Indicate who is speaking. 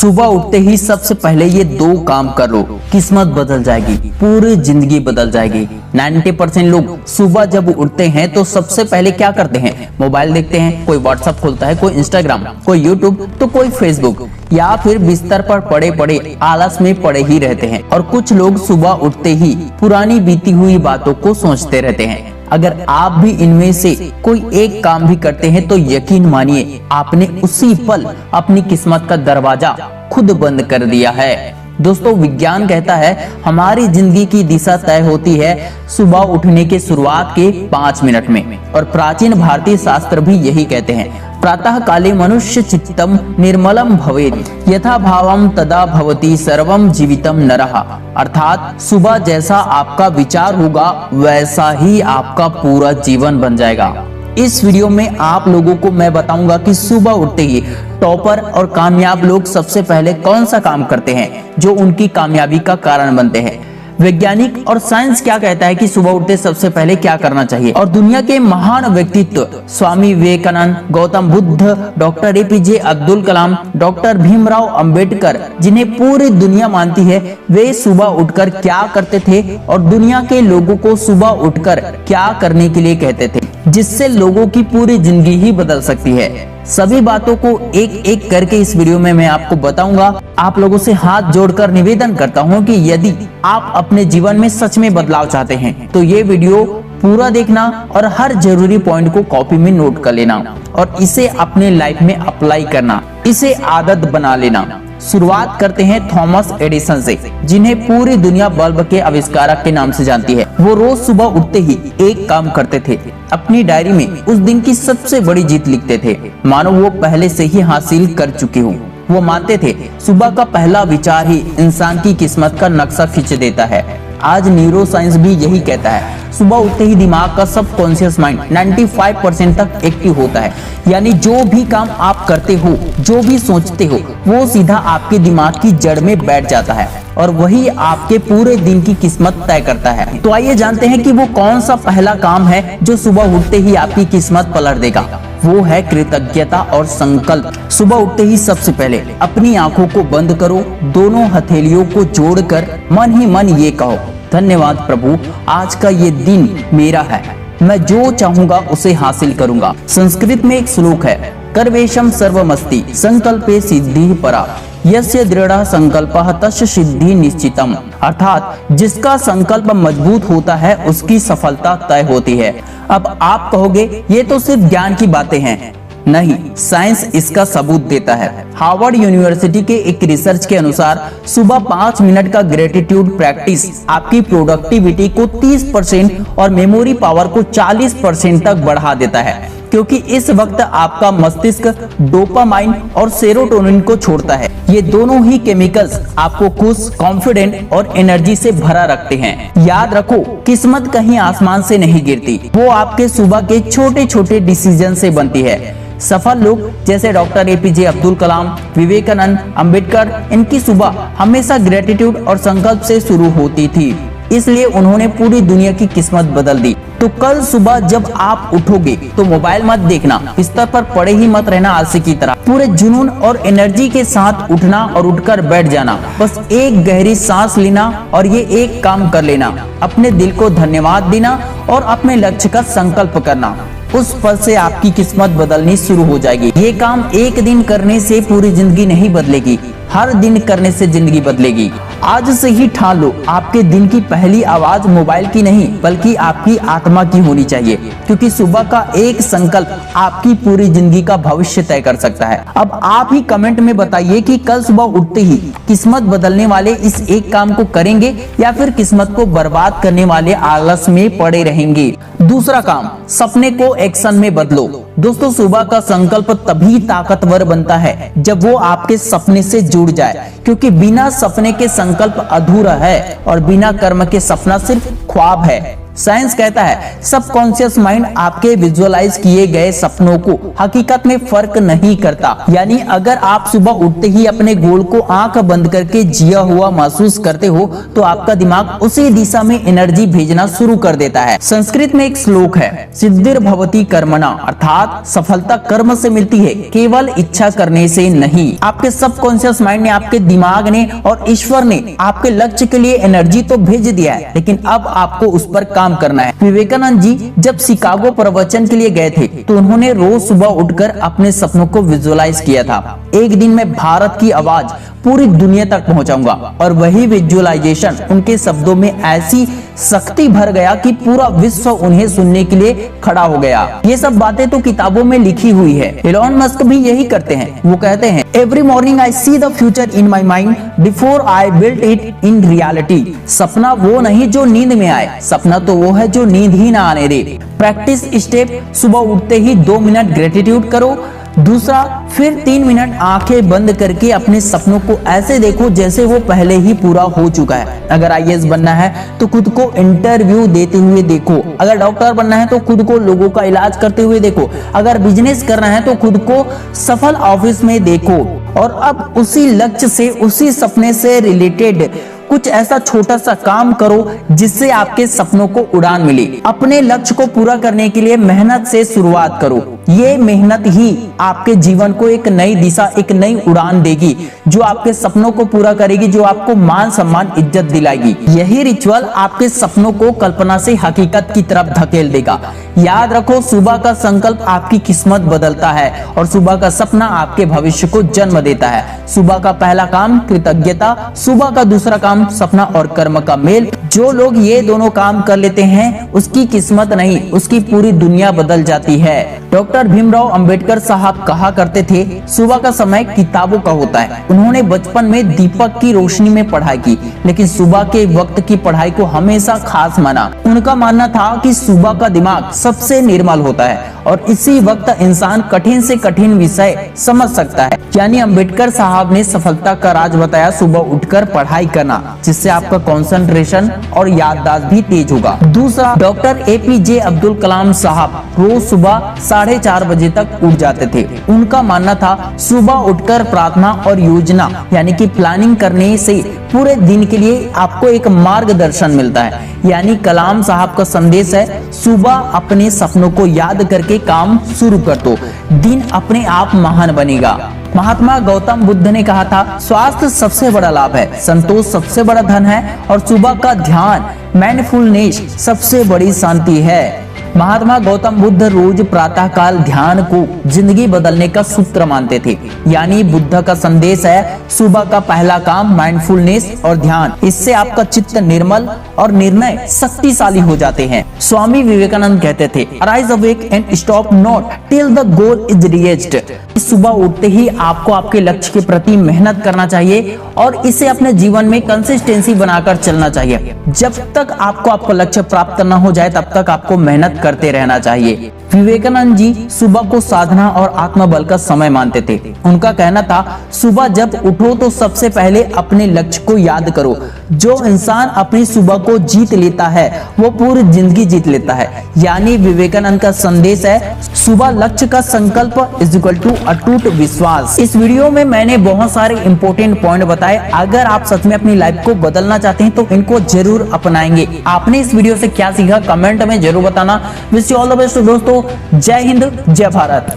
Speaker 1: सुबह उठते ही सबसे पहले ये 2 काम कर लो, किस्मत बदल जाएगी, पूरी जिंदगी बदल जाएगी। 90% लोग सुबह जब उठते हैं तो सबसे पहले क्या करते हैं? मोबाइल देखते हैं, कोई व्हाट्सएप खोलता है, कोई इंस्टाग्राम, कोई यूट्यूब तो कोई फेसबुक, या फिर बिस्तर पर पड़े पड़े आलस में पड़े ही रहते हैं। और कुछ लोग सुबह उठते ही पुरानी बीती हुई बातों को सोचते रहते हैं। अगर आप भी इनमें से कोई एक काम भी करते हैं तो यकीन मानिए आपने उसी पल अपनी किस्मत का दरवाजा खुद बंद कर दिया है। दोस्तों, विज्ञान कहता है हमारी जिंदगी की दिशा तय होती है सुबह उठने के शुरुआत के 5 मिनट में। और प्राचीन भारतीय शास्त्र भी यही कहते हैं, प्रातः काले मनुष्य चित्तम निर्मलम भवेत् यथा भावम तदा भवति सर्वम जीवितम नरः। अर्थात सुबह जैसा आपका विचार होगा वैसा ही आपका पूरा जीवन बन जाएगा। इस वीडियो में आप लोगों को मैं बताऊंगा कि सुबह उठते ही टॉपर और कामयाब लोग सबसे पहले कौन सा काम करते हैं जो उनकी कामयाबी का कारण बनते हैं। वैज्ञानिक और साइंस क्या कहता है कि सुबह उठते सबसे पहले क्या करना चाहिए। और दुनिया के महान व्यक्तित्व Swami Vivekananda, Gautam Buddha, doctor APJ Abdul Kalam, doctor Bhimrao Ambedkar, जिन्हें पूरी दुनिया मानती है, वे सुबह उठकर क्या करते थे और दुनिया के लोगों को सुबह उठकर क्या करने के लिए कहते थे, जिससे लोगों की पूरी जिंदगी ही बदल सकती है। सभी बातों को एक एक करके इस वीडियो में मैं आपको बताऊंगा। आप लोगों से हाथ जोड़कर निवेदन करता हूं कि यदि आप अपने जीवन में सच में बदलाव चाहते हैं तो ये वीडियो पूरा देखना और हर जरूरी पॉइंट को कॉपी में नोट कर लेना और इसे अपने लाइफ में अप्लाई करना, इसे आदत बना लेना। शुरुआत करते हैं थॉमस एडिसन से, जिन्हें पूरी दुनिया बल्ब के आविष्कारक के नाम से जानती है। वो रोज सुबह उठते ही एक काम करते थे, अपनी डायरी में उस दिन की सबसे बड़ी जीत लिखते थे, मानो वो पहले से ही हासिल कर चुके हों। वो मानते थे सुबह का पहला विचार ही इंसान की किस्मत का नक्शा खींच देता है। आज न्यूरो साइंस भी यही कहता है, सुबह उठते ही दिमाग का सबकॉन्शियस माइंड 95% तक एक्टिव होता है। यानी जो भी काम आप करते हो, जो भी सोचते हो, वो सीधा आपके दिमाग की जड़ में बैठ जाता है और वही आपके पूरे दिन की किस्मत तय करता है। तो आइए जानते हैं कि वो कौन सा पहला काम है जो सुबह उठते ही आपकी किस्मत पलट देगा। वो है कृतज्ञता और संकल्प। सुबह उठते ही सबसे पहले अपनी आंखों को बंद करो, दोनों हथेलियों को जोड़कर मन ही मन ये कहो, धन्यवाद प्रभु, आज का ये दिन मेरा है, मैं जो चाहूंगा उसे हासिल करूंगा। संस्कृत में एक श्लोक है, कर्वेशम सर्वमस्ति संकल्पे सिद्धि परा, यस्य दृढ़ संकल्पः तस्य सिद्धि निश्चितम। अर्थात जिसका संकल्प मजबूत होता है उसकी सफलता तय होती है। अब आप कहोगे ये तो सिर्फ ज्ञान की बातें हैं। नहीं, साइंस इसका सबूत देता है। हार्वर्ड यूनिवर्सिटी के एक रिसर्च के अनुसार सुबह 5 मिनट का ग्रेटिट्यूड प्रैक्टिस आपकी प्रोडक्टिविटी को 30% और मेमोरी पावर को 40% तक बढ़ा देता है, क्योंकि इस वक्त आपका मस्तिष्क डोपामाइन और सेरोटोनिन को छोड़ता है। ये दोनों ही केमिकल्स आपको खुश, कॉन्फिडेंट और एनर्जी से भरा रखते हैं। याद रखो, किस्मत कहीं आसमान से नहीं गिरती, वो आपके सुबह के छोटे छोटे डिसीजन से बनती है। सफल लोग जैसे डॉक्टर एपीजे अब्दुल कलाम, विवेकानंद, अंबेडकर, इनकी सुबह हमेशा ग्रेटिट्यूड और संकल्प से शुरू होती थी, इसलिए उन्होंने पूरी दुनिया की किस्मत बदल दी। तो कल सुबह जब आप उठोगे तो मोबाइल मत देखना, बिस्तर पर पड़े ही मत रहना आलसी की तरह। पूरे जुनून और एनर्जी के साथ उठना और उठकर बैठ जाना। बस एक गहरी सांस लेना और ये एक काम कर लेना, अपने दिल को धन्यवाद देना और अपने लक्ष्य का संकल्प करना। उस पल से आपकी किस्मत बदलनी शुरू हो जाएगी। ये काम एक दिन करने से पूरी जिंदगी नहीं बदलेगी, हर दिन करने से जिंदगी बदलेगी। आज से ही ठान लो, आपके दिन की पहली आवाज मोबाइल की नहीं बल्कि आपकी आत्मा की होनी चाहिए, क्योंकि सुबह का एक संकल्प आपकी पूरी जिंदगी का भविष्य तय कर सकता है। अब आप ही कमेंट में बताइए कि कल सुबह उठते ही किस्मत बदलने वाले इस एक काम को करेंगे या फिर किस्मत को बर्बाद करने वाले आलस में पड़े रहेंगे। दूसरा काम, सपने को एक्शन में बदलो। दोस्तों, सुबह का संकल्प तभी ताकतवर बनता है जब वो आपके सपने से जुड़ जाए, क्योंकि बिना सपने के संकल्प अधूरा है और बिना कर्म के सपना सिर्फ ख्वाब है। साइंस कहता है सबकॉन्शियस माइंड आपके विजुअलाइज किए गए सपनों को हकीकत में फर्क नहीं करता। यानी अगर आप सुबह उठते ही अपने गोल को आंख बंद करके जिया हुआ महसूस करते हो तो आपका दिमाग उसी दिशा में एनर्जी भेजना शुरू कर देता है। संस्कृत में एक श्लोक है, सिद्धिर्भवति कर्मणा, अर्थात सफलता कर्म से मिलती है, केवल इच्छा करने से नहीं। आपके सबकॉन्शियस माइंड ने, आपके दिमाग ने और ईश्वर ने आपके लक्ष्य के लिए एनर्जी तो भेज दिया है, लेकिन अब आपको उस पर काम करना है। विवेकानंद जी जब शिकागो प्रवचन के लिए गए थे तो उन्होंने रोज सुबह उठकर अपने सपनों को विजुअलाइज किया था। एक दिन मैं भारत की आवाज पूरी दुनिया तक पहुंचाऊंगा, और वही विजुअलाइजेशन उनके शब्दों में ऐसी शक्ति भर गया कि पूरा विश्व उन्हें सुनने के लिए खड़ा हो गया। ये सब बातें तो किताबों में लिखी हुई है। एलोन मस्क भी यही करते हैं। वो कहते हैं, every morning I see the future in my mind before I built it in reality. सपना वो नहीं जो नींद में आए, सपना तो वो है जो नींद ही ना आने दे। प्रैक्टिस स्टेप, सुबह उठते ही 2 मिनट ग्रेटिट्यूड करो। दूसरा, फिर 3 मिनट आंखें बंद करके अपने सपनों को ऐसे देखो जैसे वो पहले ही पूरा हो चुका है। अगर आईएएस बनना है तो खुद को इंटरव्यू देते हुए देखो। अगर डॉक्टर बनना है तो खुद को लोगों का इलाज करते हुए देखो। अगर बिजनेस करना है तो खुद को सफल ऑफिस में देखो। और अब उसी लक्ष्य से, उसी सपने से रिलेटेड कुछ ऐसा छोटा सा काम करो जिससे आपके सपनों को उड़ान मिले। अपने लक्ष्य को पूरा करने के लिए मेहनत से शुरुआत करो। ये मेहनत ही आपके जीवन को एक नई दिशा, एक नई उड़ान देगी, जो आपके सपनों को पूरा करेगी, जो आपको मान सम्मान इज्जत दिलाएगी। यही रिचुअल आपके सपनों को कल्पना से हकीकत की तरफ धकेल देगा। याद रखो, सुबह का संकल्प आपकी किस्मत बदलता है और सुबह का सपना आपके भविष्य को जन्म देता है। सुबह का पहला काम कृतज्ञता, सुबह का दूसरा काम सपना और कर्म का मेल। जो लोग ये दोनों काम कर लेते हैं उसकी किस्मत नहीं, उसकी पूरी दुनिया बदल जाती है। डॉक्टर भीमराव अंबेडकर साहब कहा करते थे, सुबह का समय किताबों का होता है। उन्होंने बचपन में दीपक की रोशनी में पढ़ाई की, लेकिन सुबह के वक्त की पढ़ाई को हमेशा खास माना। उनका मानना था कि सुबह का दिमाग सबसे निर्मल होता है और इसी वक्त इंसान कठिन से कठिन विषय समझ सकता है। यानी अंबेडकर साहब ने सफलता का राज बताया सुबह उठकर पढ़ाई करना, जिससे आपका कंसंट्रेशन और याददाश्त भी तेज होगा। दूसरा, डॉक्टर एपीजे अब्दुल कलाम साहब रोज सुबह 4:30 बजे तक उठ जाते थे। उनका मानना था सुबह उठकर प्रार्थना और योजना यानी कि प्लानिंग करने से पूरे दिन के लिए आपको एक मार्गदर्शन मिलता है। यानी कलाम साहब का संदेश है, सुबह अपने सपनों को याद करके काम शुरू कर दो, दिन अपने आप महान बनेगा। महात्मा गौतम बुद्ध ने कहा था, स्वास्थ्य सबसे बड़ा लाभ है, संतोष सबसे बड़ा धन है और सुबह का ध्यान माइंडफुलनेस सबसे बड़ी शांति है। महात्मा गौतम बुद्ध रोज प्रातः काल ध्यान को जिंदगी बदलने का सूत्र मानते थे। यानी बुद्ध का संदेश है, सुबह का पहला काम माइंडफुलनेस और ध्यान। इससे आपका चित्त निर्मल और निर्णय शक्तिशाली हो जाते हैं। स्वामी विवेकानंद कहते थे, arise awake and stop not till the goal is reached. सुबह उठते ही आपको आपके लक्ष्य के प्रति मेहनत करना चाहिए और इसे अपने जीवन में कंसिस्टेंसी बनाकर चलना चाहिए। जब तक आपको आपका लक्ष्य प्राप्त न हो जाए तब तक आपको मेहनत करते रहना चाहिए। विवेकानंद जी सुबह को साधना और आत्मबल का समय मानते थे। उनका कहना था, सुबह जब उठो तो सबसे पहले अपने लक्ष्य को याद करो। जो इंसान अपनी सुबह को जीत लेता है वो पूरी जिंदगी जीत लेता है। यानी विवेकानंद का संदेश है, सुबह लक्ष्य का संकल्प इज इक्वल टू अटूट विश्वास। इस वीडियो में मैंने बहुत सारे इंपॉर्टेंट पॉइंट बताए। अगर आप सच में अपनी लाइफ को बदलना चाहते हैं तो इनको जरूर अपनाएंगे। आपने इस वीडियो से क्या सीखा कमेंट में जरूर बताना। Wish you all the best दोस्तों। जय हिंद, जय भारत।